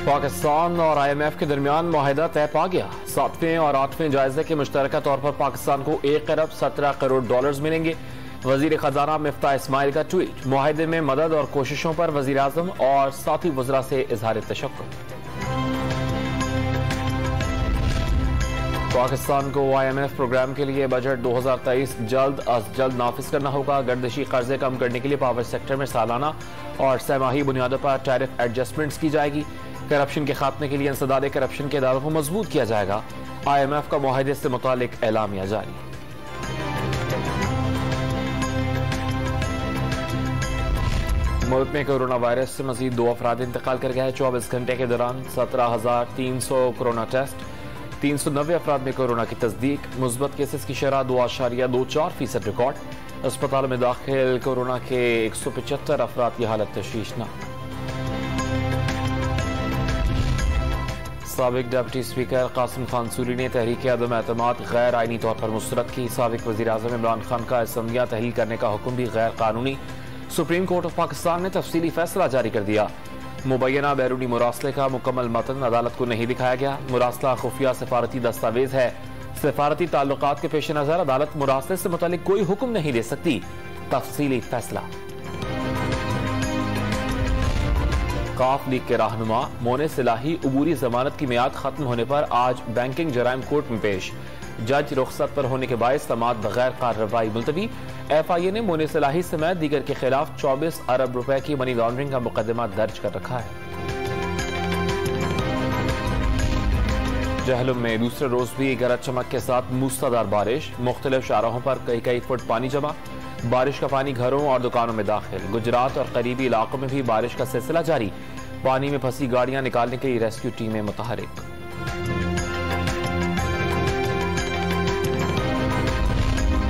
पाकिस्तान और IMF के दरमियान मुआहिदा तय पा गया। 7वें और 8वें जायजे के मुश्तरका तौर पर पाकिस्तान को 1 अरब 17 करोड़ डॉलर्स मिलेंगे। वजीर खजाना मिफ्ताह इस्माइल का ट्वीट। मुआहिदे में मदद और कोशिशों पर वजीर आजम और साथी वज़रा से इजहार तशक्कुर। पाकिस्तान को IMF प्रोग्राम के लिए बजट 2023 जल्द अज जल्द नाफिज करना होगा। गर्दिशी कर्जे कम करने के लिए पावर सेक्टर में सालाना और सहमाही बुनियादों पर टैरिफ एडजस्टमेंट्स की जाएगी। करप्शन के खात्मे के लिए इंसदादे करप्शन के इदारों को मजबूत किया जाएगा। IMF का मुआहिदे से मुतालिक एलामिया जारी। मुल्क में कोरोना वायरस से मजीद 2 अफराद इंतकाल कर गए हैं। 24 घंटे के दौरान 17,300 कोरोना टेस्ट, 390 अफराद में कोरोना की तस्दीक। मुस्बत केसेस की शरह 2.24% रिकॉर्ड। अस्पताल में दाखिल कोरोना के 175 अफराद की हालत तशवीशनाक। साबिक डिप्टी स्पीकर कासिम खान सूरी ने तहरीक अदम एतमाद गैर आइनी तौर पर मुस्तरद की। साबिक वज़ीर आज़म इमरान खान का असम्बलियां तहलील करने का हुक्म भी गैर कानूनी। सुप्रीम कोर्ट ऑफ पाकिस्तान ने तफसीली फैसला जारी कर दिया। मुबैना बैरूनी मुरासले का मुकम्मल मतन अदालत को नहीं दिखाया गया। मुरासला खुफिया सफारती दस्तावेज है। सफारती ताल्लुकात के पेश नजर अदालत मुरासले से मुतालिक कोई हुक्म नहीं दे सकती। तफसीली फैसला। काफ लीग के रहनुमा मोने सिलाही अबूरी जमानत की मियाद खत्म होने पर आज बैंकिंग जराइम कोर्ट में पेश। जज रुखसत पर होने के बायस समाअत बगैर कार्रवाई मुलतवी। FIA ने मोने सिलाही समेत दीगर के खिलाफ 24 अरब रुपए की मनी लॉन्ड्रिंग का मुकदमा दर्ज कर रखा है। जहलुम में दूसरे रोज भी गरज चमक के साथ मूसलाधार बारिश। मुख्तलिफ शाहराहों पर कई फुट पानी जमा। बारिश का पानी घरों और दुकानों में दाखिल। गुजरात और करीबी इलाकों में भी बारिश का सिलसिला जारी। पानी में फंसी गाड़ियां निकालने के लिए रेस्क्यू टीमें मुतहरिक।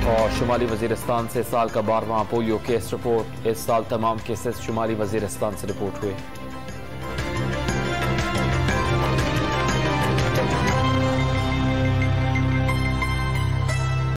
और शुमाली वजीरिस्तान से साल का 12वां पोलियो केस रिपोर्ट। इस साल तमाम केसेस शुमाली वजीरिस्तान से रिपोर्ट हुए।